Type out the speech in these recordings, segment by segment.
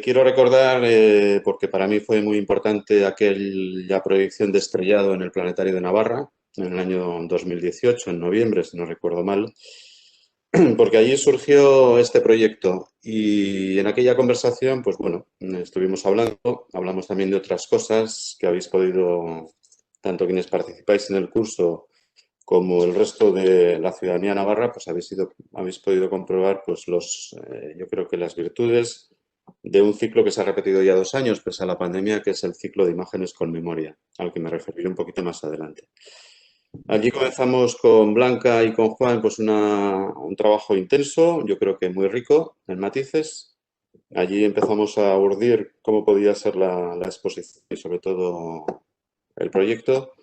Quiero recordar, porque para mí fue muy importante aquella proyección de Estrellado en el Planetario de Navarra, en el año 2018, en noviembre, si no recuerdo mal, porque allí surgió este proyecto y en aquella conversación, pues bueno, estuvimos hablando, hablamos también de otras cosas que habéis podido, tanto quienes participáis en el curso como el resto de la ciudadanía navarra, pues habéis podido comprobar, pues yo creo que las virtudes de un ciclo que se ha repetido ya 2 años, pese a la pandemia, que es el ciclo de imágenes con memoria, al que me referiré un poquito más adelante. Allí comenzamos con Blanca y con Juan, pues un trabajo intenso, yo creo que muy rico en matices. Allí empezamos a urdir cómo podía ser la exposición y sobre todo el proyecto.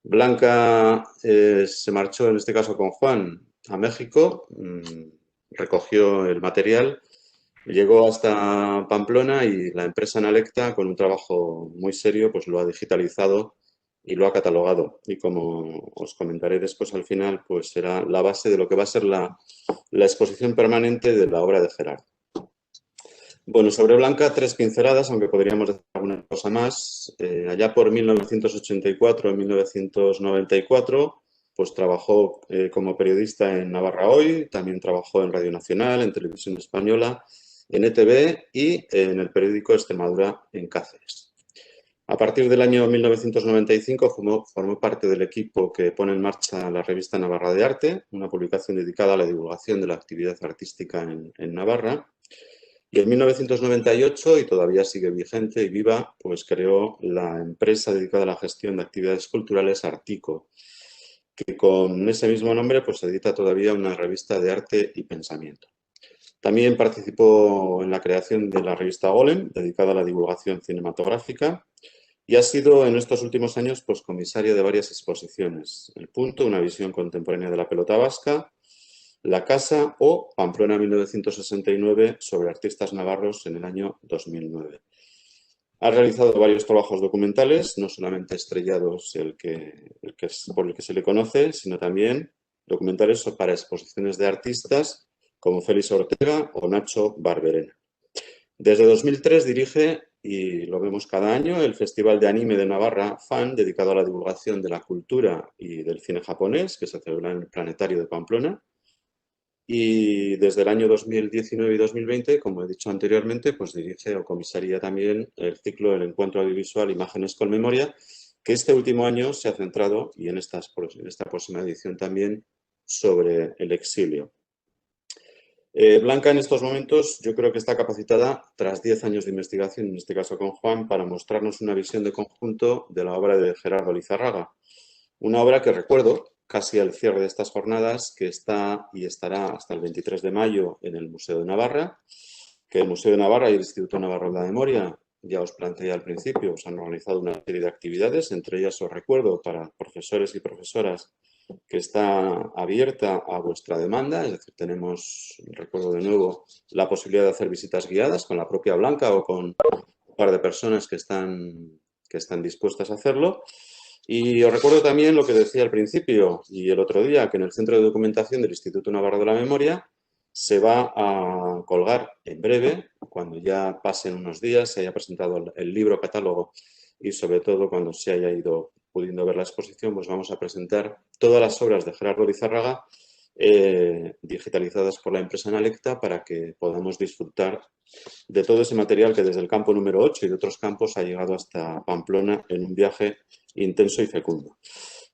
Blanca se marchó, en este caso con Juan, a México, recogió el material, llegó hasta Pamplona y la empresa Nalecta, con un trabajo muy serio, pues lo ha digitalizado y lo ha catalogado. Y como os comentaré después al final, pues será la base de lo que va a ser la exposición permanente de la obra de Gerard. Bueno, sobre Blanca, tres pinceladas, aunque podríamos decir alguna cosa más. Allá por 1984 y 1994, pues trabajó como periodista en Navarra Hoy, también trabajó en Radio Nacional, en Televisión Española, en ETV y en el periódico Extremadura en Cáceres. A partir del año 1995 formó parte del equipo que pone en marcha la revista Navarra de Arte, una publicación dedicada a la divulgación de la actividad artística en Navarra. Y en 1998, y todavía sigue vigente y viva, pues creó la empresa dedicada a la gestión de actividades culturales Artico, que con ese mismo nombre pues edita todavía una revista de arte y pensamiento. También participó en la creación de la revista Golem, dedicada a la divulgación cinematográfica, y ha sido en estos últimos años pues comisaria de varias exposiciones. El Punto, una visión contemporánea de la pelota vasca, La Casa o Pamplona 1969 sobre artistas navarros en el año 2009. Ha realizado varios trabajos documentales, no solamente Estrellados, por el que se le conoce, sino también documentales para exposiciones de artistas como Félix Ortega o Nacho Barberena. Desde 2003 dirige, y lo vemos cada año, el Festival de Anime de Navarra FAN, dedicado a la divulgación de la cultura y del cine japonés, que se celebra en el Planetario de Pamplona. Y desde el año 2019 y 2020, como he dicho anteriormente, pues dirige o comisaría también el ciclo del encuentro audiovisual Imágenes con Memoria, que este último año se ha centrado, y en esta próxima edición también, sobre el exilio. Blanca en estos momentos yo creo que está capacitada, tras 10 años de investigación, en este caso con Juan, para mostrarnos una visión de conjunto de la obra de Gerardo Lizarraga. Una obra que recuerdo, casi al cierre de estas jornadas, que está y estará hasta el 23 de mayo en el Museo de Navarra, que el Museo de Navarra y el Instituto Navarro de la Memoria, ya os planteé al principio, os han organizado una serie de actividades, entre ellas os recuerdo para profesores y profesoras que está abierta a vuestra demanda, es decir, tenemos, recuerdo de nuevo, la posibilidad de hacer visitas guiadas con la propia Blanca o con un par de personas que están dispuestas a hacerlo. Y os recuerdo también lo que decía al principio y el otro día, que en el Centro de Documentación del Instituto Navarro de la Memoria se va a colgar en breve, cuando ya pasen unos días, se haya presentado el libro catálogo y sobre todo cuando se haya ido pudiendo ver la exposición, pues vamos a presentar todas las obras de Gerardo Lizarraga digitalizadas por la empresa Nalecta para que podamos disfrutar de todo ese material que desde el campo número 8 y de otros campos ha llegado hasta Pamplona en un viaje intenso y fecundo.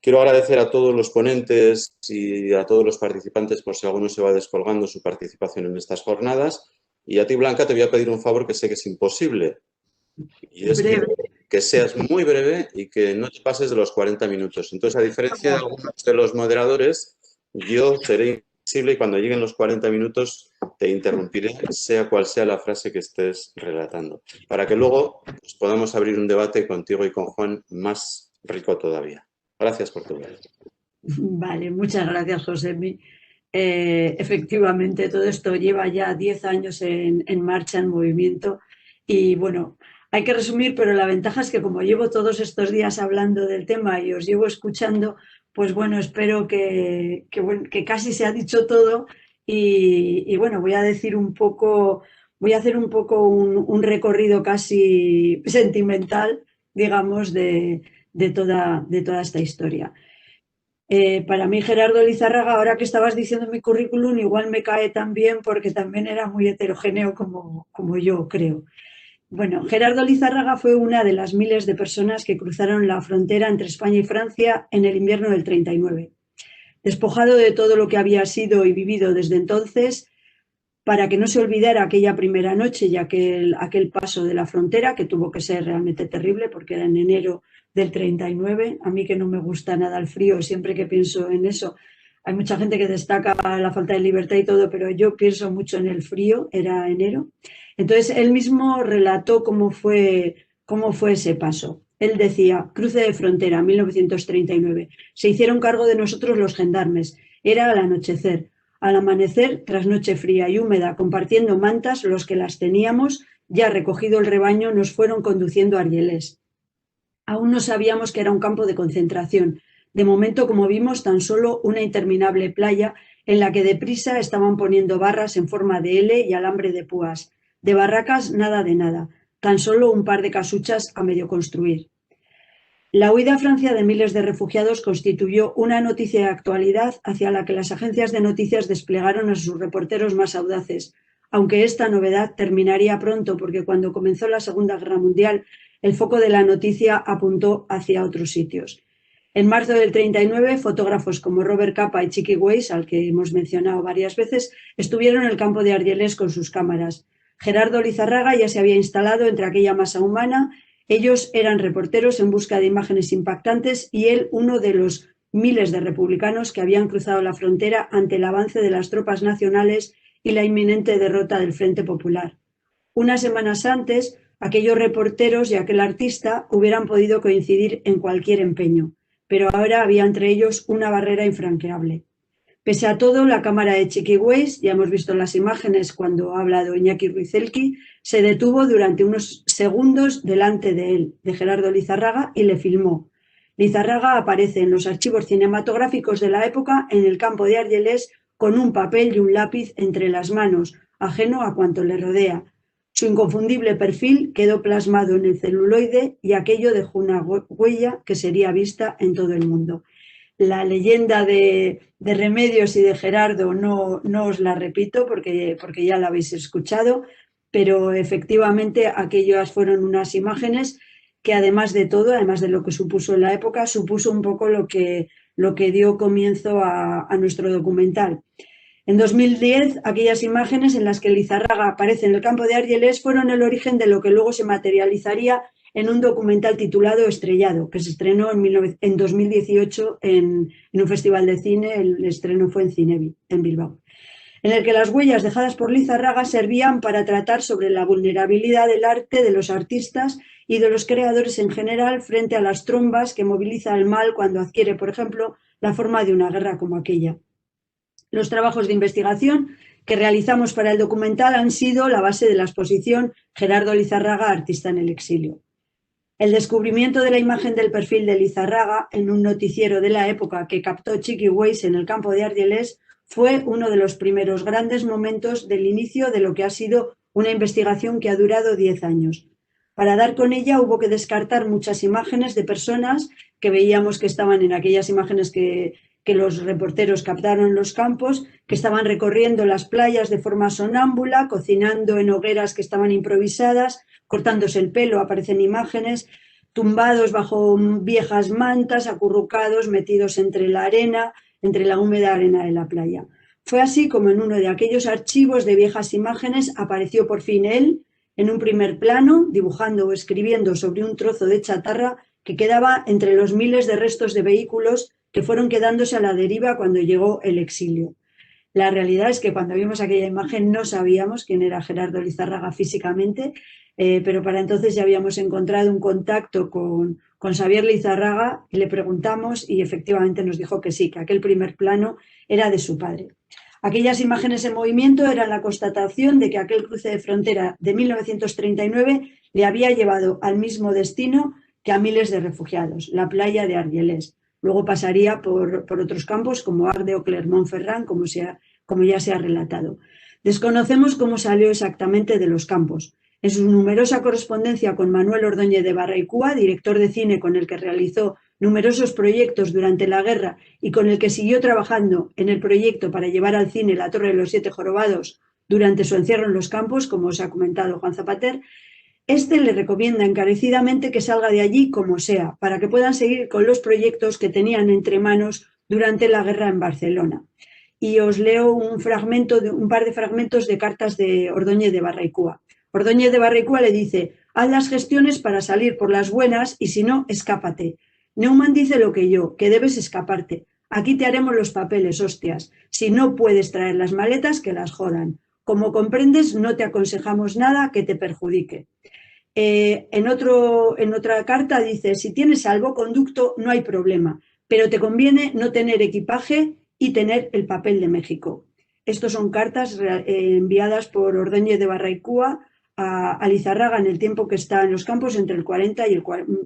Quiero agradecer a todos los ponentes y a todos los participantes, por si alguno se va descolgando, su participación en estas jornadas. Y a ti, Blanca, te voy a pedir un favor que sé que es imposible, y es Breve. que seas muy breve y que no te pases de los 40 minutos. Entonces, a diferencia de algunos de los moderadores, yo seré inflexible y cuando lleguen los 40 minutos te interrumpiré, sea cual sea la frase que estés relatando, para que luego pues, podamos abrir un debate contigo y con Juan más rico todavía. Gracias por tu vida. Vale, muchas gracias, Josemi. Efectivamente, todo esto lleva ya 10 años en marcha, en movimiento. Y bueno, hay que resumir, pero la ventaja es que como llevo todos estos días hablando del tema y os llevo escuchando, pues bueno, espero que casi se ha dicho todo. Y bueno, voy a decir un poco voy a hacer un poco un recorrido casi sentimental, digamos, de toda esta historia. Para mí, Gerardo Lizárraga, ahora que estabas diciendo mi currículum, igual me cae también porque también era muy heterogéneo como yo creo. Bueno, Gerardo Lizárraga fue una de las miles de personas que cruzaron la frontera entre España y Francia en el invierno del 39. Despojado de todo lo que había sido y vivido desde entonces, para que no se olvidara aquella primera noche y aquel paso de la frontera, que tuvo que ser realmente terrible porque era en enero del 39. A mí, que no me gusta nada el frío, siempre que pienso en eso, hay mucha gente que destaca la falta de libertad y todo, pero yo pienso mucho en el frío, era enero. Entonces él mismo relató cómo fue ese paso. Él decía: cruce de frontera, 1939. Se hicieron cargo de nosotros los gendarmes. Era al anochecer. Al amanecer, tras noche fría y húmeda, compartiendo mantas, los que las teníamos, ya recogido el rebaño, nos fueron conduciendo a Argelés. Aún no sabíamos que era un campo de concentración. De momento, como vimos, tan solo una interminable playa en la que deprisa estaban poniendo barras en forma de L y alambre de púas. De barracas, nada de nada. Tan solo un par de casuchas a medio construir. La huida a Francia de miles de refugiados constituyó una noticia de actualidad hacia la que las agencias de noticias desplegaron a sus reporteros más audaces, aunque esta novedad terminaría pronto porque cuando comenzó la Segunda Guerra Mundial el foco de la noticia apuntó hacia otros sitios. En marzo del 39, fotógrafos como Robert Capa y Chiqui Weiss, al que hemos mencionado varias veces, estuvieron en el campo de Argelés con sus cámaras. Gerardo Lizárraga ya se había instalado entre aquella masa humana. Ellos eran reporteros en busca de imágenes impactantes y él uno de los miles de republicanos que habían cruzado la frontera ante el avance de las tropas nacionales y la inminente derrota del Frente Popular. Unas semanas antes, aquellos reporteros y aquel artista hubieran podido coincidir en cualquier empeño, pero ahora había entre ellos una barrera infranqueable. Pese a todo, la cámara de Chiqui Weiss, ya hemos visto las imágenes cuando ha hablado Iñaki Ruizelki, se detuvo durante unos segundos delante de él, de Gerardo Lizárraga, y le filmó. Lizárraga aparece en los archivos cinematográficos de la época en el campo de Argelés con un papel y un lápiz entre las manos, ajeno a cuanto le rodea. Su inconfundible perfil quedó plasmado en el celuloide y aquello dejó una huella que sería vista en todo el mundo. La leyenda de Remedios y de Gerardo no os la repito porque ya la habéis escuchado, pero efectivamente aquellas fueron unas imágenes que además de todo, además de lo que supuso en la época, supuso un poco lo que dio comienzo a nuestro documental. En 2010, aquellas imágenes en las que Lizárraga aparece en el campo de Argelés fueron el origen de lo que luego se materializaría en un documental titulado Estrellado, que se estrenó en 2018 en un festival de cine. El estreno fue en Cinebi, en Bilbao, en el que las huellas dejadas por Lizárraga servían para tratar sobre la vulnerabilidad del arte, de los artistas y de los creadores en general frente a las trombas que moviliza el mal cuando adquiere, por ejemplo, la forma de una guerra como aquella. Los trabajos de investigación que realizamos para el documental han sido la base de la exposición Gerardo Lizárraga, artista en el exilio. El descubrimiento de la imagen del perfil de Lizárraga en un noticiero de la época que captó Chiqui Weiss en el campo de Argelés fue uno de los primeros grandes momentos del inicio de lo que ha sido una investigación que ha durado 10 años. Para dar con ella hubo que descartar muchas imágenes de personas que veíamos que estaban en aquellas imágenes que los reporteros captaron en los campos, que estaban recorriendo las playas de forma sonámbula, cocinando en hogueras que estaban improvisadas, cortándose el pelo, aparecen imágenes, tumbados bajo viejas mantas, acurrucados, metidos entre la arena, entre la húmeda arena de la playa. Fue así como en uno de aquellos archivos de viejas imágenes apareció por fin él, en un primer plano, dibujando o escribiendo sobre un trozo de chatarra que quedaba entre los miles de restos de vehículos que fueron quedándose a la deriva cuando llegó el exilio. La realidad es que cuando vimos aquella imagen no sabíamos quién era Gerardo Lizárraga físicamente, pero para entonces ya habíamos encontrado un contacto con Xavier Lizárraga y le preguntamos y efectivamente nos dijo que sí, que aquel primer plano era de su padre. Aquellas imágenes en movimiento eran la constatación de que aquel cruce de frontera de 1939 le había llevado al mismo destino que a miles de refugiados, la playa de Argelés. Luego pasaría por otros campos como Agde o Clermont-Ferrand, como ya se ha relatado. Desconocemos cómo salió exactamente de los campos. En su numerosa correspondencia con Manuel Ordóñez de Barraicúa, director de cine con el que realizó numerosos proyectos durante la guerra y con el que siguió trabajando en el proyecto para llevar al cine La Torre de los Siete Jorobados durante su encierro en los campos, como os ha comentado Juan Zapater, este le recomienda encarecidamente que salga de allí como sea, para que puedan seguir con los proyectos que tenían entre manos durante la guerra en Barcelona. Y os leo un par de fragmentos de cartas de Ordóñez de Barraicúa. Ordóñez de Barraicúa le dice: haz las gestiones para salir por las buenas y si no, escápate. Neumann dice lo que yo, que debes escaparte. Aquí te haremos los papeles, hostias. Si no puedes traer las maletas, que las jodan. Como comprendes, no te aconsejamos nada que te perjudique. En otra carta dice: si tienes salvoconducto no hay problema, pero te conviene no tener equipaje y tener el papel de México. Estos son cartas enviadas por Ordóñez de Barraicúa a Lizarraga en el tiempo que está en los campos, entre el 40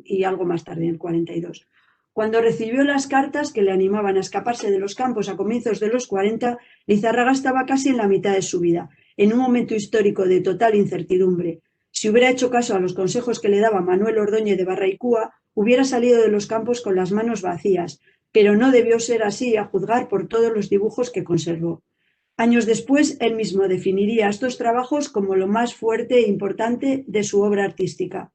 y algo más tarde, el 42. Cuando recibió las cartas que le animaban a escaparse de los campos a comienzos de los 40, Lizarraga estaba casi en la mitad de su vida, en un momento histórico de total incertidumbre. Si hubiera hecho caso a los consejos que le daba Manuel Ordóñez de Barraicúa, hubiera salido de los campos con las manos vacías, pero no debió ser así a juzgar por todos los dibujos que conservó. Años después, él mismo definiría estos trabajos como lo más fuerte e importante de su obra artística.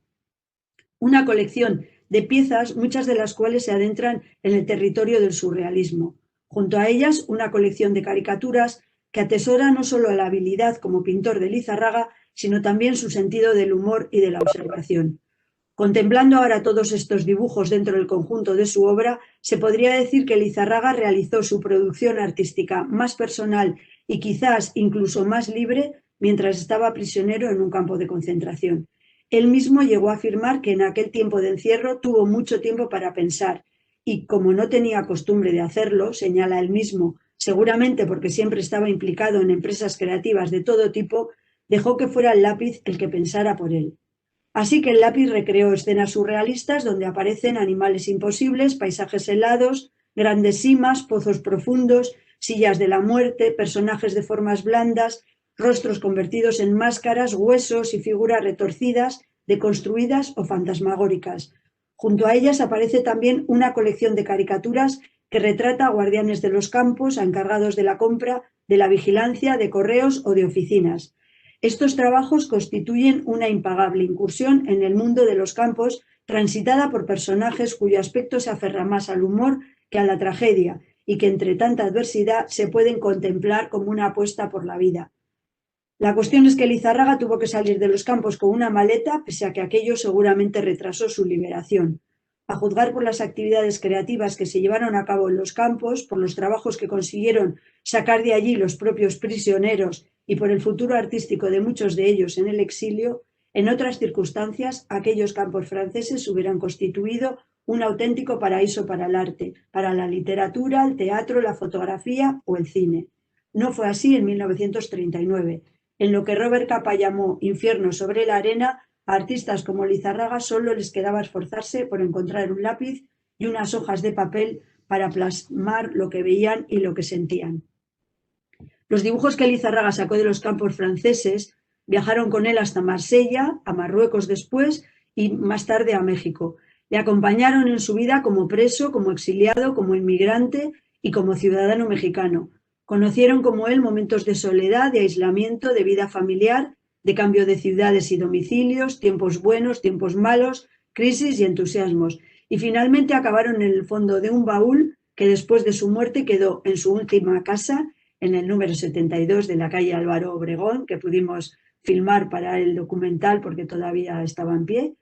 Una colección de piezas, muchas de las cuales se adentran en el territorio del surrealismo. Junto a ellas, una colección de caricaturas que atesora no solo la habilidad como pintor de Lizarraga, sino también su sentido del humor y de la observación. Contemplando ahora todos estos dibujos dentro del conjunto de su obra, se podría decir que Lizarraga realizó su producción artística más personal y quizás incluso más libre mientras estaba prisionero en un campo de concentración. Él mismo llegó a afirmar que en aquel tiempo de encierro tuvo mucho tiempo para pensar y, como no tenía costumbre de hacerlo, señala él mismo, seguramente porque siempre estaba implicado en empresas creativas de todo tipo, dejó que fuera el lápiz el que pensara por él. Así que el lápiz recreó escenas surrealistas donde aparecen animales imposibles, paisajes helados, grandes simas, pozos profundos, sillas de la muerte, personajes de formas blandas, rostros convertidos en máscaras, huesos y figuras retorcidas, deconstruidas o fantasmagóricas. Junto a ellas aparece también una colección de caricaturas que retrata a guardianes de los campos, a encargados de la compra, de la vigilancia, de correos o de oficinas. Estos trabajos constituyen una impagable incursión en el mundo de los campos, transitada por personajes cuyo aspecto se aferra más al humor que a la tragedia y que entre tanta adversidad se pueden contemplar como una apuesta por la vida. La cuestión es que Lizarraga tuvo que salir de los campos con una maleta, pese a que aquello seguramente retrasó su liberación. A juzgar por las actividades creativas que se llevaron a cabo en los campos, por los trabajos que consiguieron sacar de allí los propios prisioneros y por el futuro artístico de muchos de ellos en el exilio, en otras circunstancias aquellos campos franceses hubieran constituido un auténtico paraíso para el arte, para la literatura, el teatro, la fotografía o el cine. No fue así en 1939. En lo que Robert Capa llamó infierno sobre la arena, a artistas como Lizarraga solo les quedaba esforzarse por encontrar un lápiz y unas hojas de papel para plasmar lo que veían y lo que sentían. Los dibujos que Lizarraga sacó de los campos franceses viajaron con él hasta Marsella, a Marruecos después y más tarde a México. Le acompañaron en su vida como preso, como exiliado, como inmigrante y como ciudadano mexicano. Conocieron como él momentos de soledad, de aislamiento, de vida familiar, de cambio de ciudades y domicilios, tiempos buenos, tiempos malos, crisis y entusiasmos. Y finalmente acabaron en el fondo de un baúl que después de su muerte quedó en su última casa, en el número 72 de la calle Álvaro Obregón, que pudimos filmar para el documental porque todavía estaba en pie.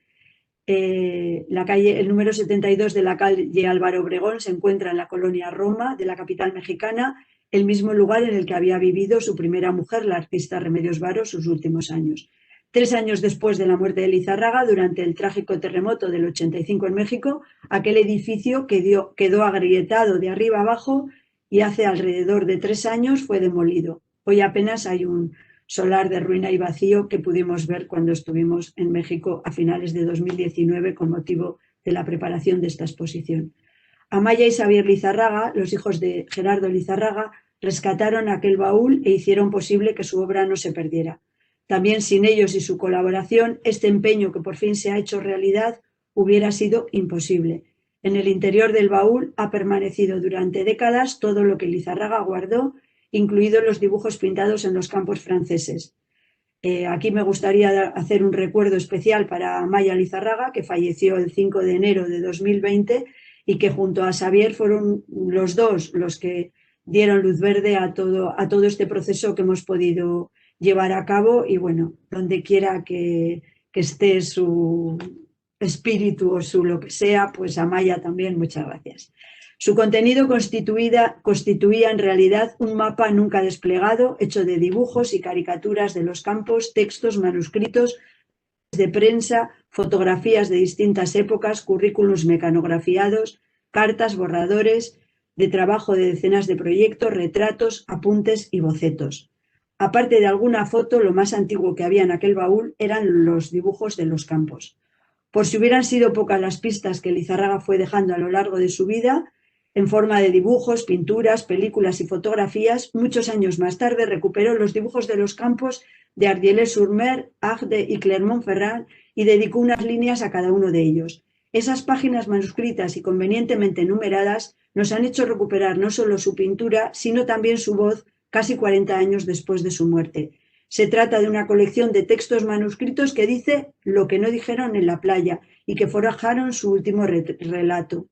El número 72 de la calle Álvaro Obregón se encuentra en la colonia Roma de la capital mexicana, el mismo lugar en el que había vivido su primera mujer, la artista Remedios Varo, sus últimos años. 3 años después de la muerte de Lizarraga, durante el trágico terremoto del 85 en México, aquel edificio quedó agrietado de arriba abajo y hace alrededor de 3 años fue demolido. Hoy apenas hay un solar de ruina y vacío que pudimos ver cuando estuvimos en México a finales de 2019 con motivo de la preparación de esta exposición. Amaya y Xavier Lizarraga, los hijos de Gerardo Lizarraga, rescataron aquel baúl e hicieron posible que su obra no se perdiera. También sin ellos y su colaboración, este empeño que por fin se ha hecho realidad hubiera sido imposible. En el interior del baúl ha permanecido durante décadas todo lo que Lizarraga guardó, incluidos los dibujos pintados en los campos franceses. Aquí me gustaría hacer un recuerdo especial para Amaya Lizarraga, que falleció el 5 de enero de 2020 y que junto a Xavier fueron los dos los que dieron luz verde a todo este proceso que hemos podido llevar a cabo y bueno, donde quiera que esté su espíritu o su lo que sea, pues Amaya también, muchas gracias. Su contenido constituía en realidad un mapa nunca desplegado, hecho de dibujos y caricaturas de los campos, textos, manuscritos de prensa, fotografías de distintas épocas, currículums mecanografiados, cartas, borradores de trabajo de decenas de proyectos, retratos, apuntes y bocetos. Aparte de alguna foto, lo más antiguo que había en aquel baúl eran los dibujos de los campos. Por si hubieran sido pocas las pistas que Lizarraga fue dejando a lo largo de su vida, en forma de dibujos, pinturas, películas y fotografías, muchos años más tarde recuperó los dibujos de los campos de Ardielé-sur-Mer, Agde y Clermont-Ferrand y dedicó unas líneas a cada uno de ellos. Esas páginas manuscritas y convenientemente numeradas nos han hecho recuperar no solo su pintura, sino también su voz casi 40 años después de su muerte. Se trata de una colección de textos manuscritos que dice lo que no dijeron en la playa y que forjaron su último relato.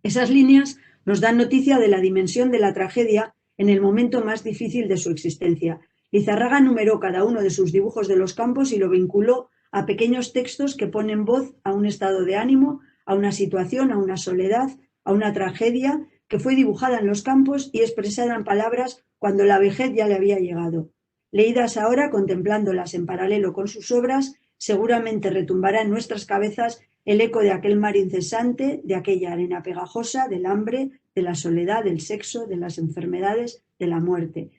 Esas líneas nos dan noticia de la dimensión de la tragedia en el momento más difícil de su existencia. Lizarraga numeró cada uno de sus dibujos de los campos y lo vinculó a pequeños textos que ponen voz a un estado de ánimo, a una situación, a una soledad, a una tragedia que fue dibujada en los campos y expresada en palabras cuando la vejez ya le había llegado. Leídas ahora, contemplándolas en paralelo con sus obras, seguramente retumbará en nuestras cabezas el eco de aquel mar incesante, de aquella arena pegajosa, del hambre, de la soledad, del sexo, de las enfermedades, de la muerte.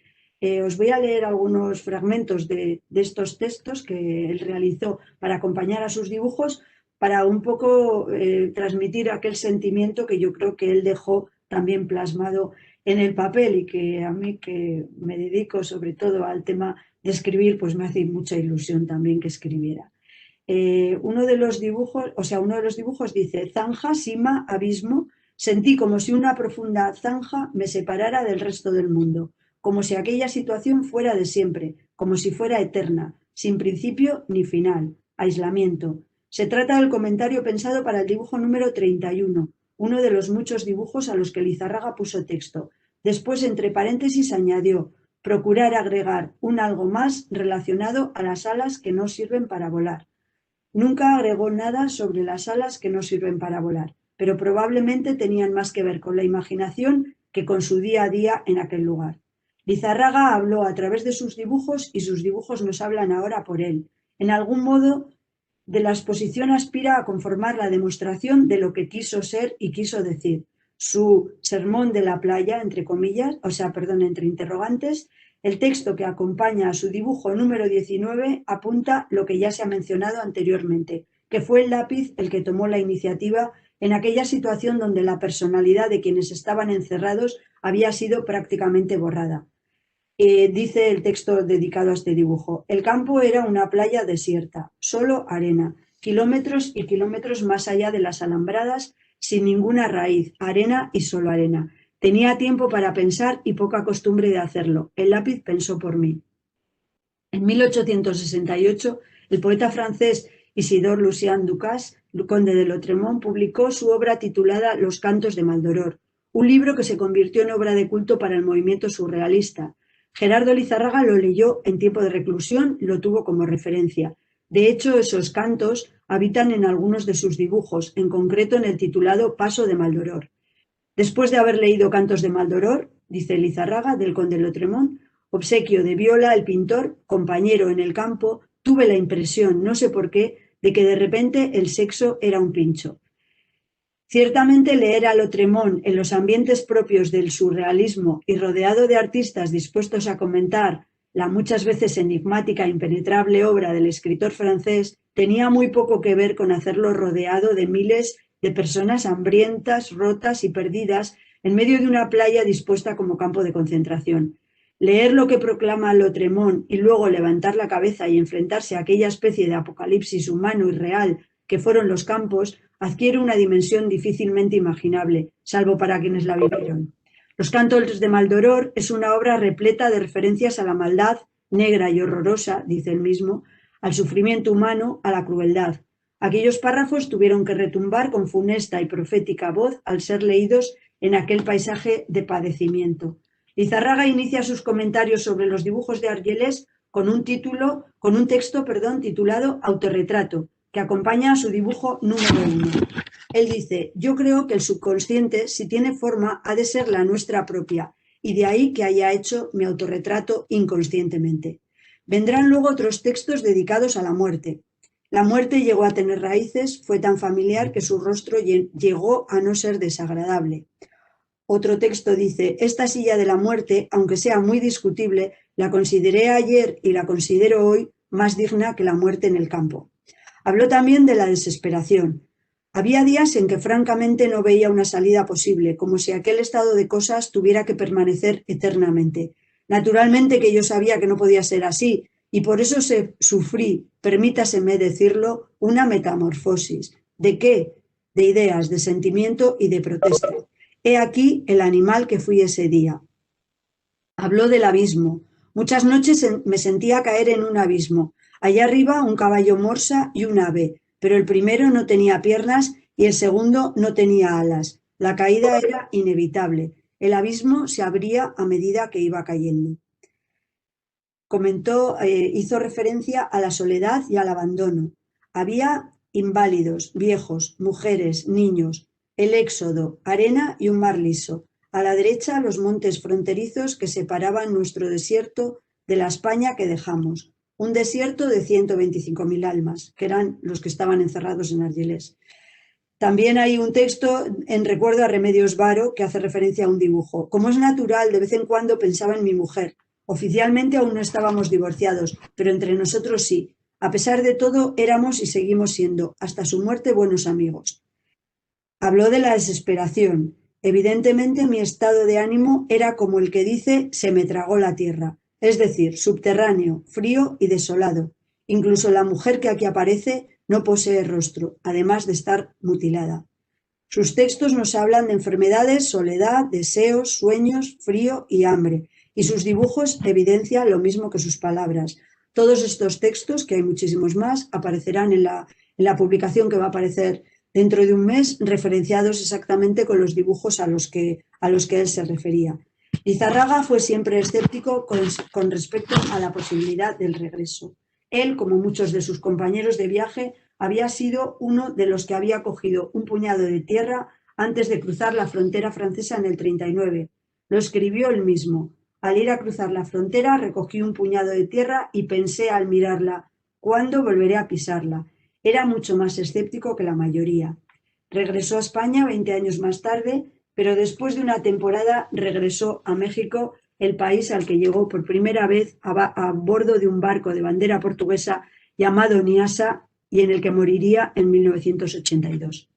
Os voy a leer algunos fragmentos de estos textos que él realizó para acompañar a sus dibujos, para un poco transmitir aquel sentimiento que yo creo que él dejó también plasmado en el papel y que a mí, que me dedico sobre todo al tema de escribir, pues me hace mucha ilusión también que escribiera. Uno de los dibujos dice: zanja, sima, abismo, sentí como si una profunda zanja me separara del resto del mundo, como si aquella situación fuera de siempre, como si fuera eterna, sin principio ni final, aislamiento. Se trata del comentario pensado para el dibujo número 31, uno de los muchos dibujos a los que Lizarraga puso texto. Después, entre paréntesis, añadió: procurar agregar un algo más relacionado a las alas que no sirven para volar. Nunca agregó nada sobre las alas que no sirven para volar, pero probablemente tenían más que ver con la imaginación que con su día a día en aquel lugar. Lizarraga habló a través de sus dibujos y sus dibujos nos hablan ahora por él. En algún modo, de la exposición aspira a conformar la demostración de lo que quiso ser y quiso decir. Su sermón de la playa, entre comillas, entre interrogantes, el texto que acompaña a su dibujo número 19 apunta lo que ya se ha mencionado anteriormente, que fue el lápiz el que tomó la iniciativa en aquella situación donde la personalidad de quienes estaban encerrados había sido prácticamente borrada. Dice el texto dedicado a este dibujo: el campo era una playa desierta, solo arena, kilómetros y kilómetros más allá de las alambradas, sin ninguna raíz, arena y solo arena. Tenía tiempo para pensar y poca costumbre de hacerlo. El lápiz pensó por mí. En 1868, el poeta francés Isidore Lucien Ducasse, conde de Lautréamont, publicó su obra titulada Los cantos de Maldoror, un libro que se convirtió en obra de culto para el movimiento surrealista. Gerardo Lizarraga lo leyó en tiempo de reclusión y lo tuvo como referencia. De hecho, esos cantos habitan en algunos de sus dibujos, en concreto en el titulado Paso de Maldoror. Después de haber leído Cantos de Maldoror, dice Lizarraga, del conde de Lautréamont, obsequio de Viola, el pintor, compañero en el campo, tuve la impresión, no sé por qué, de que de repente el sexo era un pincho. Ciertamente leer a Lautréamont en los ambientes propios del surrealismo y rodeado de artistas dispuestos a comentar la muchas veces enigmática e impenetrable obra del escritor francés tenía muy poco que ver con hacerlo rodeado de miles de personas hambrientas, rotas y perdidas en medio de una playa dispuesta como campo de concentración. Leer lo que proclama Lautréamont y luego levantar la cabeza y enfrentarse a aquella especie de apocalipsis humano y real que fueron los campos, adquiere una dimensión difícilmente imaginable, salvo para quienes la vivieron. Los Cantos de Maldoror es una obra repleta de referencias a la maldad, negra y horrorosa, dice él mismo, al sufrimiento humano, a la crueldad. Aquellos párrafos tuvieron que retumbar con funesta y profética voz al ser leídos en aquel paisaje de padecimiento. Lizarraga inicia sus comentarios sobre los dibujos de Argelès con un texto titulado Autorretrato, que acompaña a su dibujo número 1. Él dice: yo creo que el subconsciente, si tiene forma, ha de ser la nuestra propia, y de ahí que haya hecho mi autorretrato inconscientemente. Vendrán luego otros textos dedicados a la muerte. La muerte llegó a tener raíces, fue tan familiar que su rostro llegó a no ser desagradable. Otro texto dice: esta silla de la muerte, aunque sea muy discutible, la consideré ayer y la considero hoy más digna que la muerte en el campo. Habló también de la desesperación. Había días en que francamente no veía una salida posible, como si aquel estado de cosas tuviera que permanecer eternamente. Naturalmente que yo sabía que no podía ser así, y por eso sufrí, permítaseme decirlo, una metamorfosis. ¿De qué? De ideas, de sentimiento y de protesta. He aquí el animal que fui ese día. Habló del abismo. Muchas noches me sentía caer en un abismo. Allá arriba un caballo morsa y un ave, pero el primero no tenía piernas y el segundo no tenía alas. La caída era inevitable. El abismo se abría a medida que iba cayendo. Hizo referencia a la soledad y al abandono. Había inválidos, viejos, mujeres, niños, el éxodo, arena y un mar liso. A la derecha los montes fronterizos que separaban nuestro desierto de la España que dejamos. Un desierto de 125.000 almas, que eran los que estaban encerrados en Argelès. También hay un texto en recuerdo a Remedios Varo que hace referencia a un dibujo. Como es natural, de vez en cuando pensaba en mi mujer. Oficialmente aún no estábamos divorciados, pero entre nosotros sí. A pesar de todo, éramos y seguimos siendo, hasta su muerte, buenos amigos. Habló de la desesperación. Evidentemente mi estado de ánimo era como el que dice se me tragó la tierra, es decir, subterráneo, frío y desolado. Incluso la mujer que aquí aparece no posee rostro, además de estar mutilada. Sus textos nos hablan de enfermedades, soledad, deseos, sueños, frío y hambre, y sus dibujos evidencian lo mismo que sus palabras. Todos estos textos, que hay muchísimos más, aparecerán en la publicación que va a aparecer dentro de un mes, referenciados exactamente con los dibujos a los que él se refería. Lizarraga fue siempre escéptico con respecto a la posibilidad del regreso. Él, como muchos de sus compañeros de viaje, había sido uno de los que había cogido un puñado de tierra antes de cruzar la frontera francesa en el 39. Lo escribió él mismo. Al ir a cruzar la frontera recogí un puñado de tierra y pensé al mirarla: ¿cuándo volveré a pisarla? Era mucho más escéptico que la mayoría. Regresó a España 20 años más tarde, pero después de una temporada regresó a México, el país al que llegó por primera vez a bordo de un barco de bandera portuguesa llamado Niasa y en el que moriría en 1982.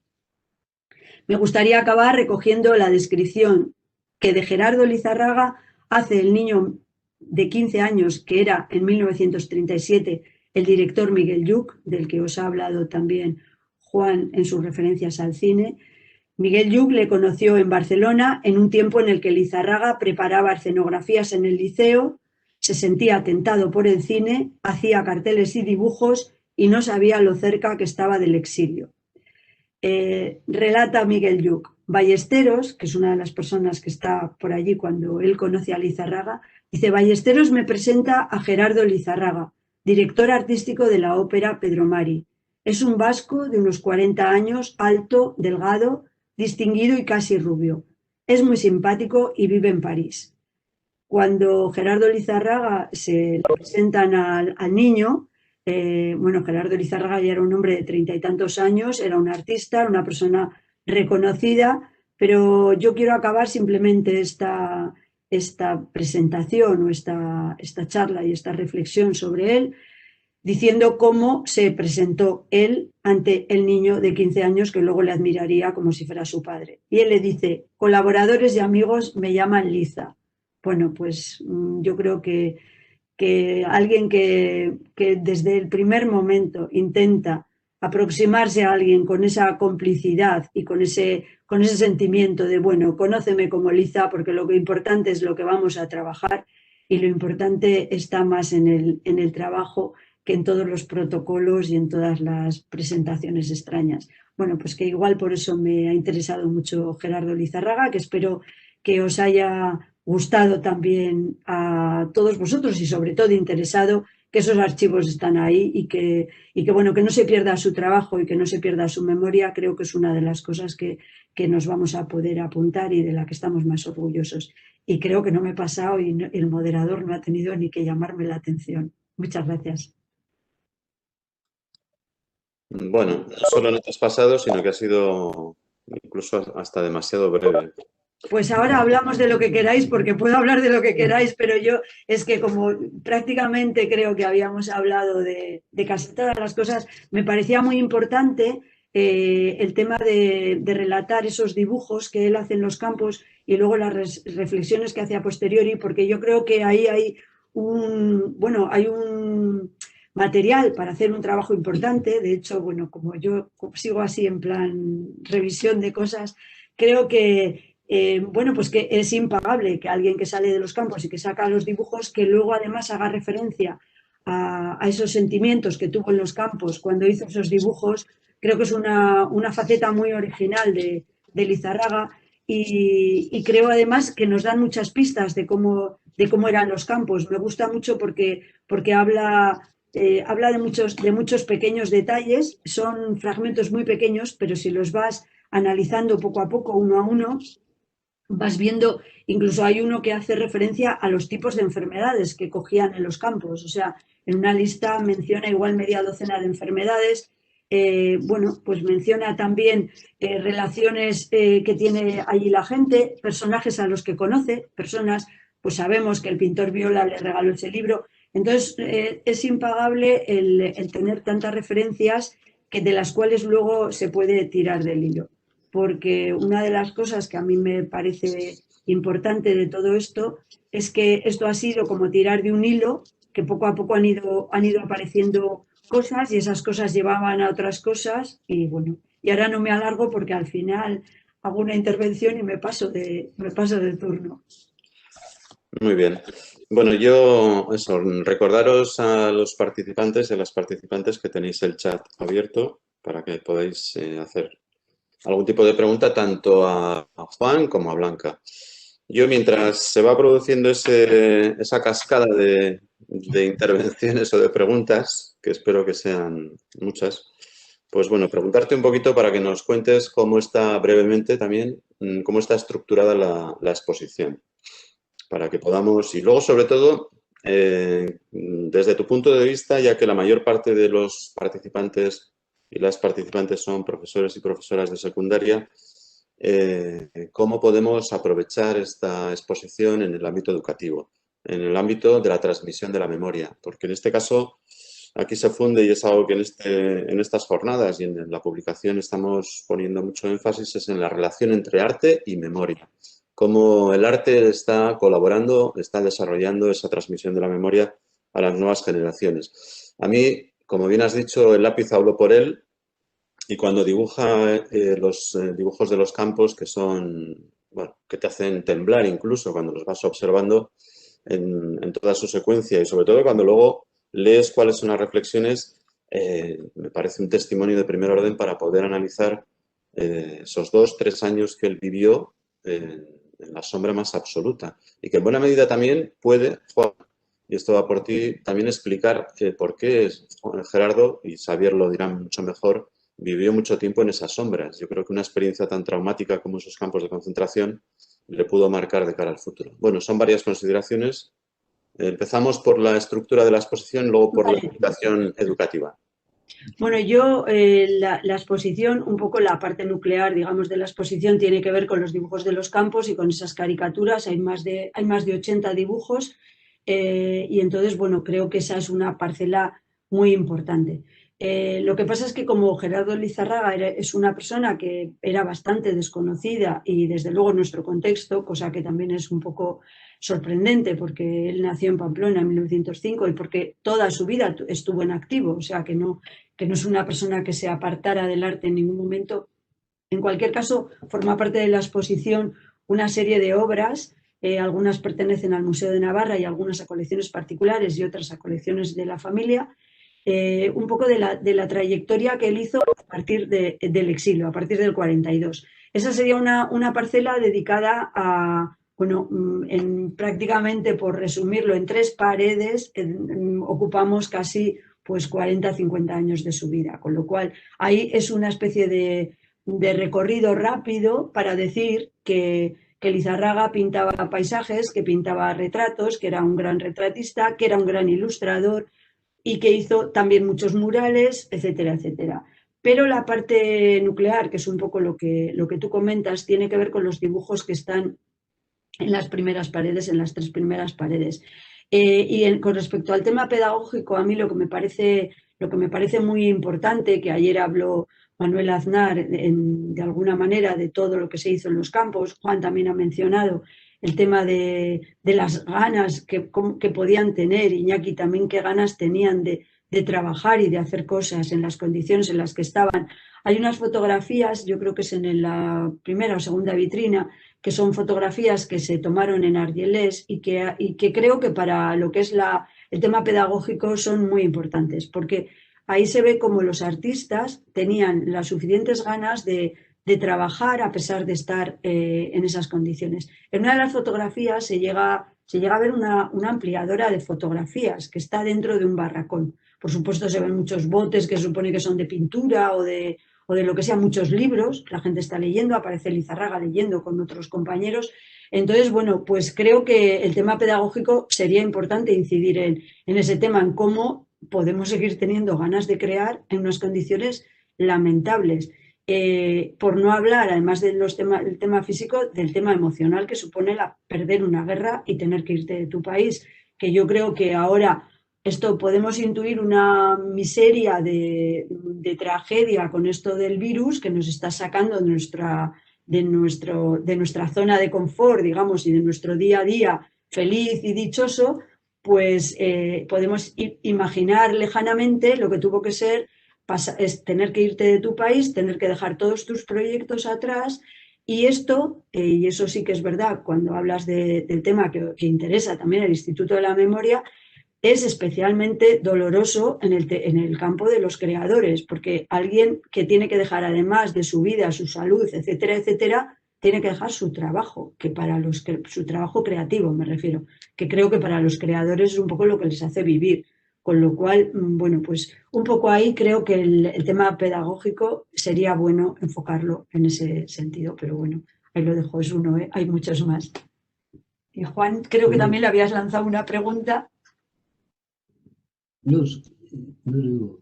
Me gustaría acabar recogiendo la descripción que de Gerardo Lizarraga hace el niño de 15 años que era en 1937 el director Miguel Lluch, del que os ha hablado también Juan en sus referencias al cine. Miguel Lluch le conoció en Barcelona en un tiempo en el que Lizarraga preparaba escenografías en el liceo, se sentía tentado por el cine, hacía carteles y dibujos y no sabía lo cerca que estaba del exilio. Relata Miguel Lluch: Ballesteros, que es una de las personas que está por allí cuando él conoce a Lizarraga, dice: Ballesteros me presenta a Gerardo Lizarraga, director artístico de la ópera Pedro Mari. Es un vasco de unos 40 años, alto, delgado, distinguido y casi rubio. Es muy simpático y vive en París. Cuando Gerardo Lizarraga se le presentan al niño, Gerardo Lizarraga ya era un hombre de 30 y tantos años, era un artista, una persona reconocida, pero yo quiero acabar simplemente esta presentación o esta charla y esta reflexión sobre él diciendo cómo se presentó él ante el niño de 15 años que luego le admiraría como si fuera su padre. Y él le dice, colaboradores y amigos me llaman Liza. Bueno, pues yo creo que alguien que desde el primer momento intenta aproximarse a alguien con esa complicidad y con ese sentimiento de, bueno, conóceme como Liza, porque lo que importante es lo que vamos a trabajar y lo importante está más en el trabajo que en todos los protocolos y en todas las presentaciones extrañas. Bueno, pues que igual por eso me ha interesado mucho Gerardo Lizarraga, que espero que os haya gustado también a todos vosotros y sobre todo interesado que esos archivos están ahí y que bueno, que no se pierda su trabajo y que no se pierda su memoria, creo que es una de las cosas que nos vamos a poder apuntar y de la que estamos más orgullosos. Y creo que no me he pasado y el moderador no ha tenido ni que llamarme la atención. Muchas gracias. Bueno, no solo no te has pasado, sino que ha sido incluso hasta demasiado breve. Pues ahora hablamos de lo que queráis, porque puedo hablar de lo que queráis, pero yo es que como prácticamente creo que habíamos hablado de casi todas las cosas, me parecía muy importante el tema de relatar esos dibujos que él hace en los campos y luego las reflexiones que hace a posteriori, porque yo creo que ahí hay bueno, hay un material para hacer un trabajo importante. De hecho, bueno, como yo sigo así en plan revisión de cosas, creo que bueno, pues que es impagable que alguien que sale de los campos y que saca los dibujos, que luego además haga referencia a esos sentimientos que tuvo en los campos cuando hizo esos dibujos, creo que es una faceta muy original de Lizarraga y creo además que nos dan muchas pistas de cómo eran los campos. Me gusta mucho porque habla de muchos pequeños detalles, son fragmentos muy pequeños, pero si los vas analizando poco a poco, uno a uno, vas viendo, incluso hay uno que hace referencia a los tipos de enfermedades que cogían en los campos, o sea, en una lista menciona igual media docena de enfermedades, bueno, pues menciona también relaciones que tiene allí la gente, personajes a los que conoce, personas, pues sabemos que el pintor Viola le regaló ese libro, entonces es impagable el tener tantas referencias que de las cuales luego se puede tirar del hilo porque una de las cosas que a mí me parece importante de todo esto es que esto ha sido como tirar de un hilo, que poco a poco han ido apareciendo cosas y esas cosas llevaban a otras cosas y bueno, y ahora no me alargo porque al final hago una intervención y me paso de turno. Muy bien. Bueno, yo, eso, recordaros a los participantes y a las participantes que tenéis el chat abierto para que podáis hacer algún tipo de pregunta tanto a Juan como a Blanca. Yo, mientras se va produciendo esa cascada de intervenciones o de preguntas, que espero que sean muchas, pues bueno, preguntarte un poquito para que nos cuentes cómo está brevemente también, cómo está estructurada la exposición, para que podamos, y luego sobre todo, desde tu punto de vista, ya que la mayor parte de los participantes y las participantes son profesores y profesoras de secundaria, cómo podemos aprovechar esta exposición en el ámbito educativo, en el ámbito de la transmisión de la memoria, porque en este caso aquí se funde y es algo que en estas jornadas y en la publicación estamos poniendo mucho énfasis es en la relación entre arte y memoria. Cómo el arte está colaborando, está desarrollando esa transmisión de la memoria a las nuevas generaciones. A mí, como bien has dicho, el lápiz habló por él y cuando dibuja los dibujos de los campos que son, bueno, que te hacen temblar incluso cuando los vas observando en toda su secuencia y sobre todo cuando luego lees cuáles son las reflexiones, me parece un testimonio de primer orden para poder analizar esos 2, 3 años que él vivió en la sombra más absoluta y que en buena medida también puede, Juan, y esto va por ti, también explicar por qué Gerardo, y Xavier lo dirán mucho mejor, vivió mucho tiempo en esas sombras. Yo creo que una experiencia tan traumática como esos campos de concentración le pudo marcar de cara al futuro. Bueno, son varias consideraciones. Empezamos por la estructura de la exposición, luego por la Vale. implicación educativa. Bueno, yo la exposición, un poco la parte nuclear, digamos, de la exposición tiene que ver con los dibujos de los campos y con esas caricaturas. Hay más de 80 dibujos y entonces, bueno, creo que esa es una parcela muy importante. Lo que pasa es que como Gerardo Lizarraga es una persona que era bastante desconocida y desde luego en nuestro contexto, cosa que también es un poco sorprendente porque él nació en Pamplona en 1905 y porque toda su vida estuvo en activo, o sea que no es una persona que se apartara del arte en ningún momento. En cualquier caso, forma parte de la exposición una serie de obras, algunas pertenecen al Museo de Navarra y algunas a colecciones particulares y otras a colecciones de la familia, un poco de la trayectoria que él hizo a partir del exilio, a partir del 42. Esa sería una parcela dedicada a, bueno, prácticamente por resumirlo en 3 paredes, ocupamos casi pues 40, 50 años de su vida, con lo cual ahí es una especie de recorrido rápido para decir que Lizarraga pintaba paisajes, que pintaba retratos, que era un gran retratista, que era un gran ilustrador y que hizo también muchos murales, etcétera, etcétera. Pero la parte nuclear, que es un poco lo que tú comentas, tiene que ver con los dibujos que están en las primeras paredes, en las 3 primeras paredes. Con respecto al tema pedagógico, a mí lo que me parece muy importante, que ayer habló Manuel Aznar de alguna manera de todo lo que se hizo en los campos, Juan también ha mencionado el tema de las ganas que podían tener, Iñaki también qué ganas tenían de trabajar y de hacer cosas en las condiciones en las que estaban. Hay unas fotografías, yo creo que es en la primera o segunda vitrina, que son fotografías que se tomaron en Argelès y que creo que para lo que es el tema pedagógico son muy importantes, porque ahí se ve como los artistas tenían las suficientes ganas de trabajar a pesar de estar en esas condiciones. En una de las fotografías se llega a ver una ampliadora de fotografías que está dentro de un barracón. Por supuesto se ven muchos botes que se supone que son de pintura o de lo que sea, muchos libros, la gente está leyendo, aparece Lizarraga leyendo con otros compañeros. Entonces, bueno, pues creo que el tema pedagógico sería importante incidir en ese tema, en cómo podemos seguir teniendo ganas de crear en unas condiciones lamentables. Por no hablar, además del tema físico, del tema emocional que supone perder una guerra y tener que irte de tu país, que yo creo que ahora esto podemos intuir una miseria de tragedia con esto del virus que nos está sacando de nuestra zona de confort, digamos, y de nuestro día a día feliz y dichoso, pues podemos imaginar lejanamente lo que tuvo que ser es tener que irte de tu país, tener que dejar todos tus proyectos atrás. Y esto, y eso sí que es verdad, cuando hablas del tema que interesa también el Instituto de la Memoria, es especialmente doloroso en el campo de los creadores, porque alguien que tiene que dejar, además de su vida, su salud, etcétera, etcétera, tiene que dejar su trabajo, su trabajo creativo me refiero, que creo que para los creadores es un poco lo que les hace vivir. Con lo cual, bueno, pues un poco ahí creo que el tema pedagógico sería bueno enfocarlo en ese sentido, pero bueno, ahí lo dejo, es uno, ¿eh? Hay muchos más. Y Juan, creo que también le habías lanzado una pregunta. No, no digo.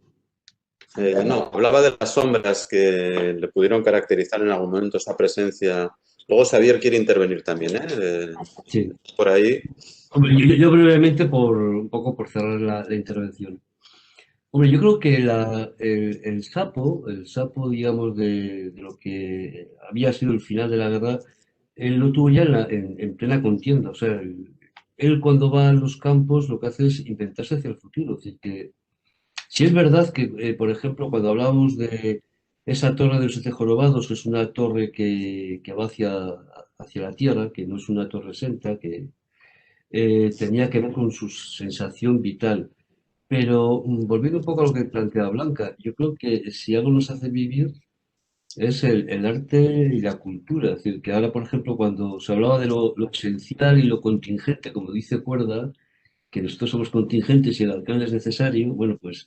No, hablaba de las sombras que le pudieron caracterizar en algún momento esa presencia. Luego Xavier quiere intervenir también, ¿eh? Sí. Por ahí. Hombre, yo brevemente, un poco por cerrar la intervención. Hombre, yo creo que el sapo, digamos, de lo que había sido el final de la guerra, él lo tuvo ya en plena contienda. O sea, él cuando va a los campos lo que hace es inventarse hacia el futuro. Es decir, que si es verdad que, por ejemplo, cuando hablábamos de esa torre de los Siete Jorobados, que es una torre que va hacia la tierra, que no es una torre senta, que tenía que ver con su sensación vital. Pero volviendo un poco a lo que plantea Blanca, yo creo que si algo nos hace vivir es el arte y la cultura. Es decir, que ahora, por ejemplo, cuando se hablaba de lo esencial y lo contingente, como dice Cuerda, que nosotros somos contingentes y el alcalde es necesario, bueno, pues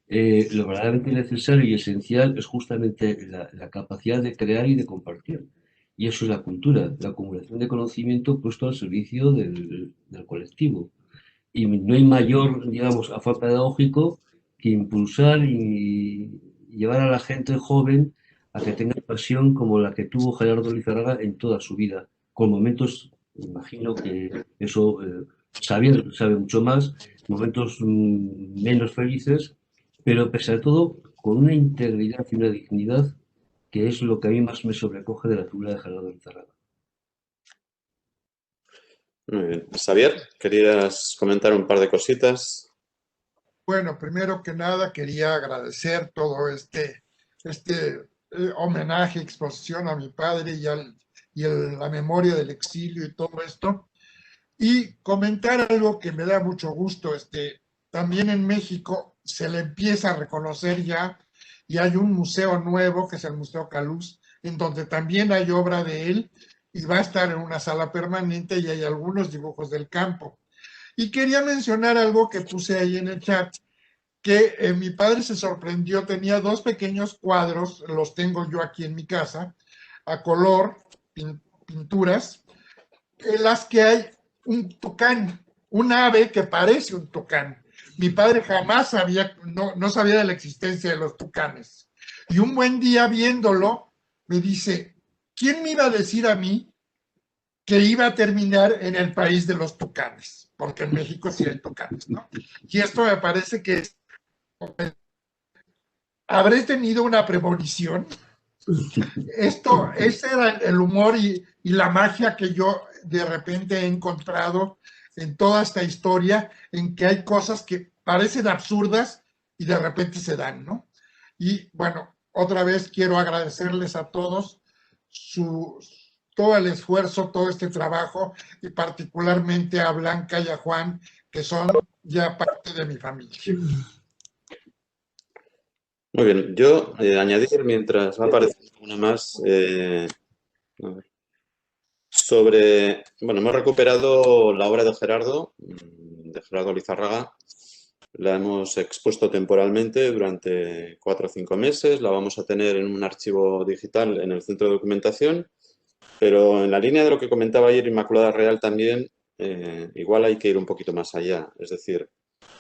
lo verdaderamente necesario y esencial es justamente la capacidad de crear y de compartir. Y eso es la cultura, la acumulación de conocimiento puesto al servicio del colectivo. Y no hay mayor, digamos, afán pedagógico que impulsar y llevar a la gente joven a que tenga pasión como la que tuvo Gerardo Lizarraga en toda su vida, con momentos, imagino que eso Xavier sabe mucho más, momentos menos felices, pero pese a todo, con una integridad y una dignidad que es lo que a mí más me sobrecoge de la figura de Gerardo Lizarraga. Muy bien. Xavier, ¿querías comentar un par de cositas? Bueno, primero que nada quería agradecer todo este homenaje, exposición a mi padre la memoria del exilio y todo esto. Y comentar algo que me da mucho gusto, también en México se le empieza a reconocer ya, y hay un museo nuevo que es el Museo Caluz, en donde también hay obra de él y va a estar en una sala permanente y hay algunos dibujos del campo. Y quería mencionar algo que puse ahí en el chat, que mi padre se sorprendió, tenía dos pequeños cuadros, los tengo yo aquí en mi casa, a color, pinturas, en las que hay un tucán, un ave que parece un tucán. Mi padre jamás sabía, no sabía de la existencia de los tucanes. Y un buen día viéndolo, me dice, ¿quién me iba a decir a mí que iba a terminar en el país de los tucanes? Porque en México sí hay tucanes, ¿no? Y esto me parece que habré tenido una premonición. Ese era el humor y la magia que yo de repente he encontrado en toda esta historia, en que hay cosas que parecen absurdas y de repente se dan, ¿no? Y bueno, otra vez quiero agradecerles a todos todo el esfuerzo, todo este trabajo, y particularmente a Blanca y a Juan, que son ya parte de mi familia. Muy bien, yo añadir mientras va apareciendo una más a ver, bueno, hemos recuperado la obra de Gerardo Lizarraga, la hemos expuesto temporalmente durante 4 o 5 meses, la vamos a tener en un archivo digital en el centro de documentación, pero en la línea de lo que comentaba ayer Inmaculada Real también, igual hay que ir un poquito más allá, es decir,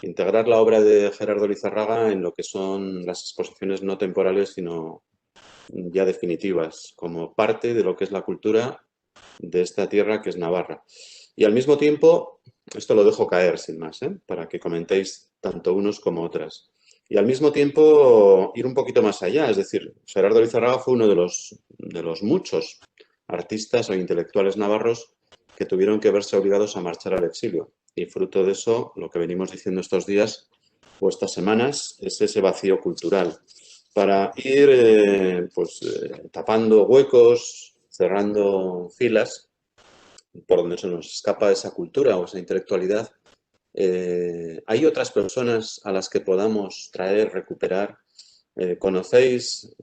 integrar la obra de Gerardo Lizarraga en lo que son las exposiciones no temporales, sino ya definitivas, como parte de lo que es la cultura de esta tierra que es Navarra. Y al mismo tiempo, esto lo dejo caer sin más, para que comentéis tanto unos como otras. Y al mismo tiempo ir un poquito más allá, es decir, Gerardo Lizarraga fue uno de los muchos artistas o intelectuales navarros que tuvieron que verse obligados a marchar al exilio. Y fruto de eso, lo que venimos diciendo estos días o estas semanas, es ese vacío cultural. Para ir tapando huecos, cerrando filas, por donde se nos escapa esa cultura o esa intelectualidad, ¿hay otras personas a las que podamos traer, recuperar? ¿Conocéis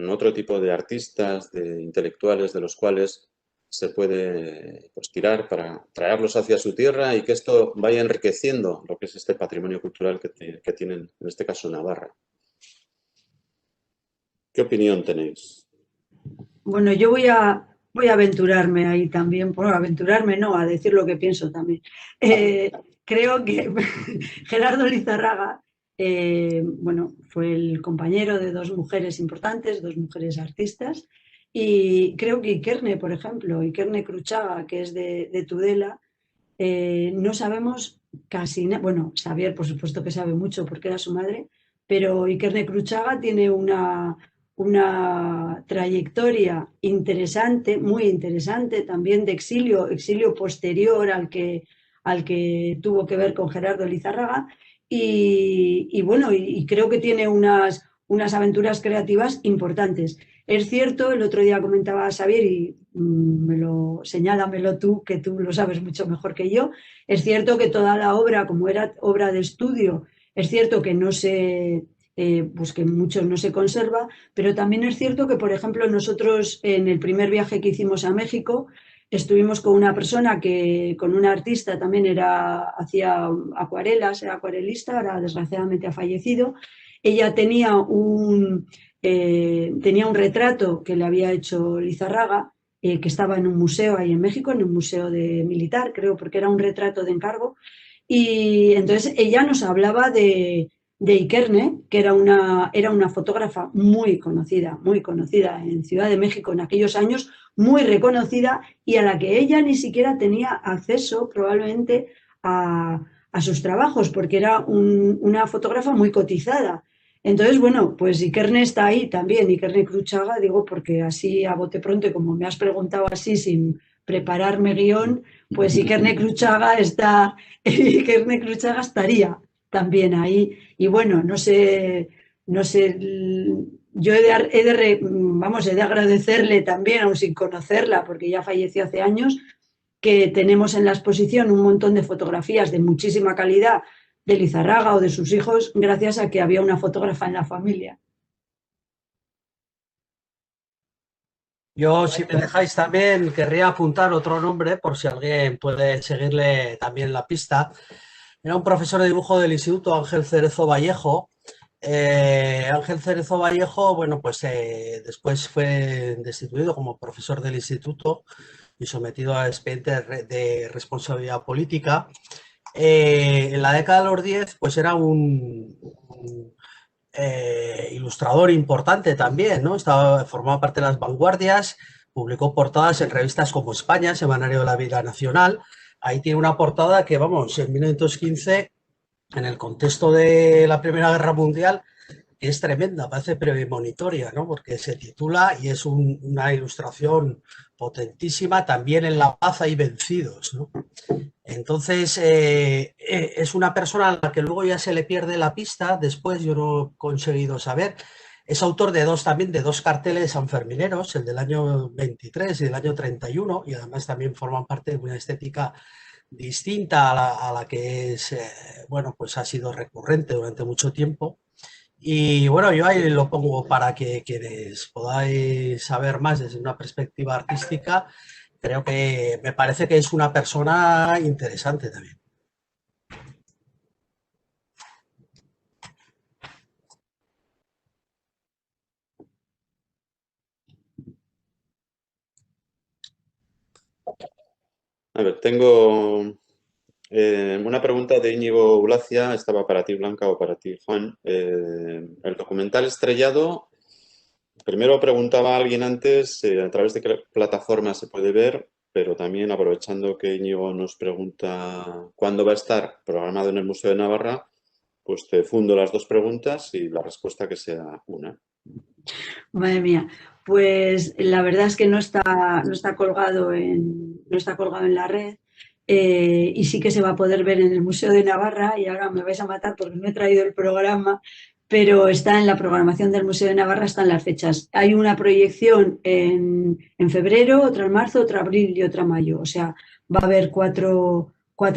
otro tipo de artistas, de intelectuales de los cuales se puede tirar para traerlos hacia su tierra y que esto vaya enriqueciendo lo que es este patrimonio cultural que tienen, en este caso, Navarra? ¿Qué opinión tenéis? Bueno, yo voy a aventurarme ahí también, bueno, aventurarme no, a decir lo que pienso también. Creo que Gerardo Lizarraga, bueno, fue el compañero de dos mujeres importantes, dos mujeres artistas, y creo que Ikerne, por ejemplo, Ikerne Cruchaga, que es de Tudela, no sabemos casi nada, bueno, Xavier por supuesto que sabe mucho porque era su madre, pero Ikerne Cruchaga tiene una trayectoria interesante, muy interesante, también de exilio posterior al que tuvo que ver con Gerardo Lizarraga, y bueno, y creo que tiene unas aventuras creativas importantes. Es cierto, el otro día comentaba a Xavier y señálamelo tú, que tú lo sabes mucho mejor que yo, es cierto que toda la obra, como era obra de estudio, es cierto que pues que mucho no se conserva, pero también es cierto que, por ejemplo, nosotros en el primer viaje que hicimos a México, estuvimos con una persona con una artista, también hacía acuarelas, era acuarelista, ahora desgraciadamente ha fallecido. Ella tenía un retrato que le había hecho Lizarraga, que estaba en un museo ahí en México, en un museo militar, creo, porque era un retrato de encargo. Y entonces ella nos hablaba de Ikerne, que era una fotógrafa muy conocida en Ciudad de México en aquellos años, muy reconocida, y a la que ella ni siquiera tenía acceso probablemente a sus trabajos, porque era una fotógrafa muy cotizada. Entonces, bueno, pues Ikerne está ahí también, Ikerne Cruchaga, digo, porque así a bote pronto, y como me has preguntado así sin prepararme guión, pues Ikerne Cruchaga está, Ikerne Cruchaga estaría también ahí. Y bueno, no sé, yo vamos, he de agradecerle también, aun sin conocerla, porque ya falleció hace años, que tenemos en la exposición un montón de fotografías de muchísima calidad de Lizarraga o de sus hijos, gracias a que había una fotógrafa en la familia. Yo, si me dejáis también, querría apuntar otro nombre por si alguien puede seguirle también la pista. Era un profesor de dibujo del Instituto Ángel Cerezo Vallejo. Ángel Cerezo Vallejo, bueno, pues después fue destituido como profesor del instituto y sometido a expediente de responsabilidad política. En la década de los 10, pues era un ilustrador importante también, ¿no? Formaba parte de las vanguardias, publicó portadas en revistas como España, Semanario de la Vida Nacional. Ahí tiene una portada que, vamos, en 1915, en el contexto de la Primera Guerra Mundial, que es tremenda, parece premonitoria, ¿no? Porque se titula y es una ilustración potentísima, también en La Paz hay vencidos, ¿no? Entonces, es una persona a la que luego ya se le pierde la pista, después yo no he conseguido saber. Es autor también de dos carteles sanfermineros, el del año 23 y del año 31, y además también forman parte de una estética distinta a la que es, bueno, pues ha sido recurrente durante mucho tiempo. Y bueno, yo ahí lo pongo para que quienes podáis saber más desde una perspectiva artística. Creo que me parece que es una persona interesante también. A ver, tengo una pregunta de Íñigo Ulacia, estaba para ti, Blanca, o para ti, Juan. El documental Estrellado, primero preguntaba a alguien antes a través de qué plataforma se puede ver, pero también aprovechando que Íñigo nos pregunta cuándo va a estar programado en el Museo de Navarra, pues te fundo las dos preguntas y la respuesta que sea una. Madre mía, pues la verdad es que no está colgado no está colgado en la red, y sí que se va a poder ver en el Museo de Navarra, y ahora me vais a matar porque no he traído el programa, pero está en la programación del Museo de Navarra, están las fechas. Hay una proyección en febrero, otra en marzo, otra en abril y otra en mayo. O sea, va a haber cuatro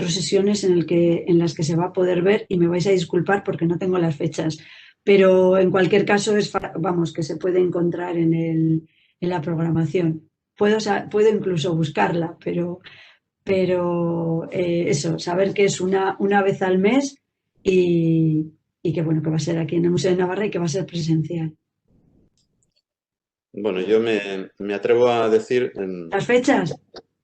sesiones en las que se va a poder ver, y me vais a disculpar porque no tengo las fechas. Pero en cualquier caso, vamos, que se puede encontrar en la programación. Puedo incluso buscarla, pero eso, saber que es una vez al mes, y que bueno, que va a ser aquí en el Museo de Navarra y que va a ser presencial. Bueno, yo me atrevo a decir, ¿Las fechas?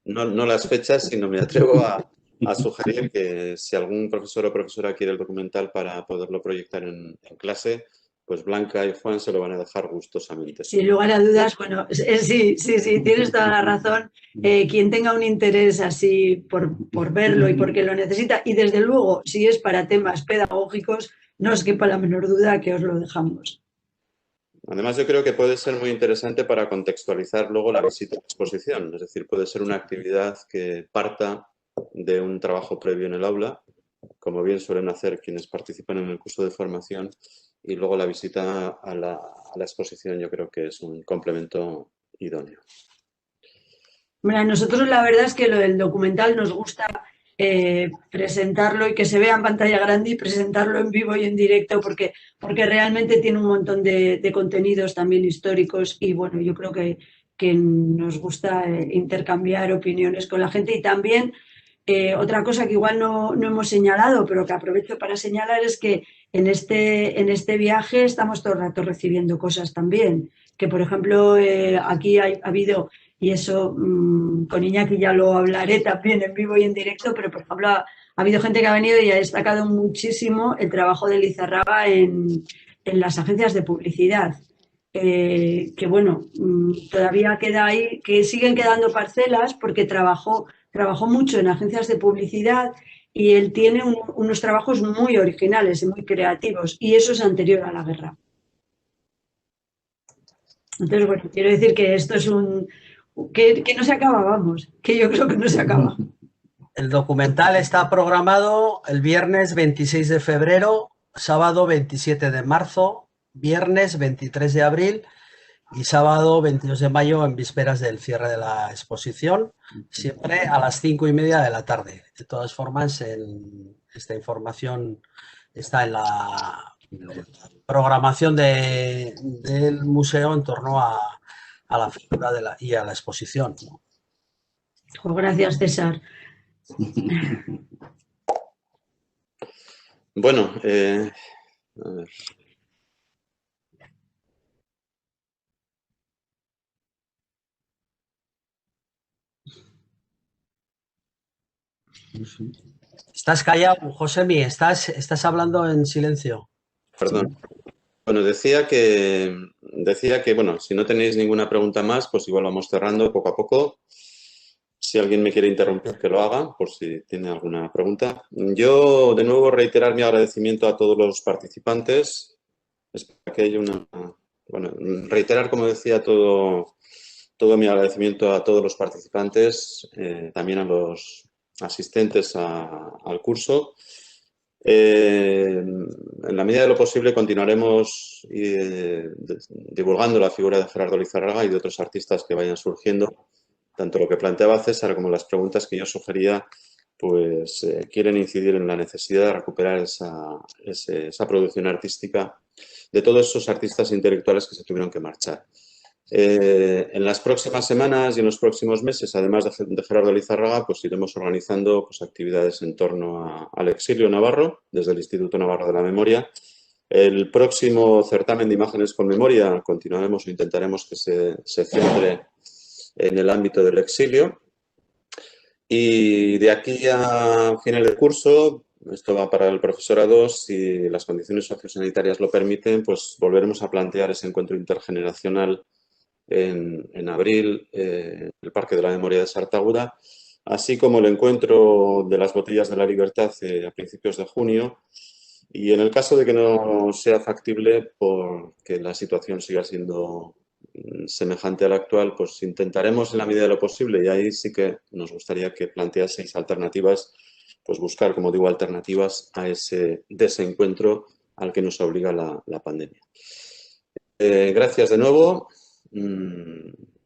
no las fechas, sino me atrevo a sugerir que si algún profesor o profesora quiere el documental para poderlo proyectar en clase, pues Blanca y Juan se lo van a dejar gustosamente. Sin lugar a dudas, bueno, sí, tienes toda la razón. Quien tenga un interés así por verlo y porque lo necesita, y desde luego, si es para temas pedagógicos, no os quepa la menor duda que os lo dejamos. Además, yo creo que puede ser muy interesante para contextualizar luego la visita a la exposición. Es decir, puede ser una actividad que parta de un trabajo previo en el aula, como bien suelen hacer quienes participan en el curso de formación, y luego la visita a la exposición yo creo que es un complemento idóneo. Bueno, a nosotros la verdad es que lo del documental nos gusta presentarlo y que se vea en pantalla grande y presentarlo en vivo y en directo, porque realmente tiene un montón de contenidos también históricos, y bueno, yo creo que nos gusta intercambiar opiniones con la gente. Y también otra cosa que igual no hemos señalado, pero que aprovecho para señalar, es que en este viaje estamos todo el rato recibiendo cosas también, que por ejemplo aquí ha habido, y eso con Iñaki ya lo hablaré también en vivo y en directo, pero por ejemplo ha habido gente que ha venido y ha destacado muchísimo el trabajo de Lizarraga en las agencias de publicidad. Que bueno, todavía queda ahí, que siguen quedando parcelas, porque trabajó mucho en agencias de publicidad, y él tiene unos trabajos muy originales y muy creativos, y eso es anterior a la guerra. Entonces, bueno, quiero decir que esto es que no se acaba, vamos, que yo creo que no se acaba. El documental está programado el viernes 26 de febrero, sábado 27 de marzo, viernes 23 de abril y sábado 22 de mayo en vísperas del cierre de la exposición, siempre a las 5:30 de la tarde. De todas formas, esta información está en la programación del museo en torno a la figura y a la exposición, ¿no? Gracias, César. Bueno, a ver. Estás callado, Josemi, estás hablando en silencio. Perdón. Bueno, decía que, bueno, si no tenéis ninguna pregunta más, pues igual vamos cerrando poco a poco. Si alguien me quiere interrumpir, que lo haga, por si tiene alguna pregunta. Yo, de nuevo, reiterar mi agradecimiento a todos los participantes. Espero que haya bueno, reiterar, como decía, todo mi agradecimiento a todos los participantes, también a los asistentes al curso. En la medida de lo posible continuaremos divulgando la figura de Gerardo Lizárraga y de otros artistas que vayan surgiendo. Tanto lo que planteaba César como las preguntas que yo sugería, pues quieren incidir en la necesidad de recuperar esa producción artística de todos esos artistas intelectuales que se tuvieron que marchar. En las próximas semanas y en los próximos meses, además de Gerardo Lizárraga, pues iremos organizando pues, actividades en torno al exilio navarro, desde el Instituto Navarro de la Memoria. El próximo certamen de imágenes con memoria continuaremos o intentaremos que se centre en el ámbito del exilio. Y de aquí a final del curso, esto va para el profesorado, si las condiciones sociosanitarias lo permiten, pues volveremos a plantear ese encuentro intergeneracional en abril en el Parque de la Memoria de Sartaguda, así como el encuentro de las Botellas de la Libertad a principios de junio. Y en el caso de que no sea factible, porque la situación siga siendo semejante a la actual, pues intentaremos en la medida de lo posible, y ahí sí que nos gustaría que planteaseis alternativas, pues buscar, como digo, alternativas a ese desencuentro al que nos obliga la pandemia. Gracias de nuevo.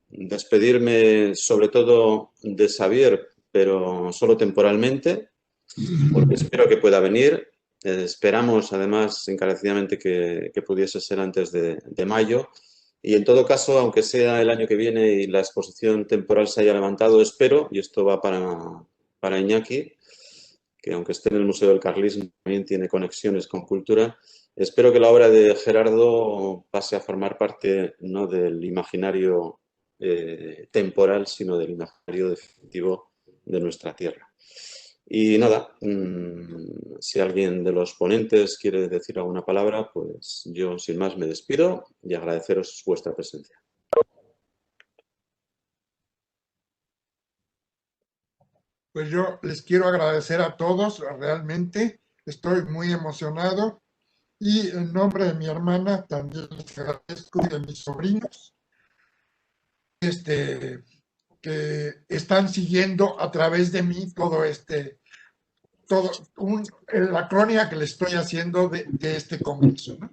Despedirme sobre todo de Xavier, pero solo temporalmente, porque espero que pueda venir. Esperamos además encarecidamente que pudiese ser antes de mayo, y en todo caso, aunque sea el año que viene y la exposición temporal se haya levantado, espero, y esto va para Iñaki, que aunque esté en el Museo del Carlismo también tiene conexiones con cultura. Espero que la obra de Gerardo pase a formar parte no del imaginario temporal, sino del imaginario definitivo de nuestra tierra. Y nada, si alguien de los ponentes quiere decir alguna palabra, pues yo sin más me despido y agradeceros vuestra presencia. Pues yo les quiero agradecer a todos, realmente estoy muy emocionado. Y en nombre de mi hermana también les agradezco, y de mis sobrinos, que están siguiendo a través de mí la crónica que le estoy haciendo de este congreso, ¿no?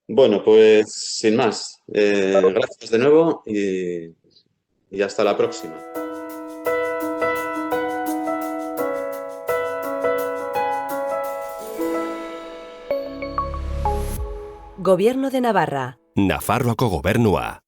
Bueno, pues sin más, gracias de nuevo y hasta la próxima. Gobierno de Navarra. Nafarroako gobernua.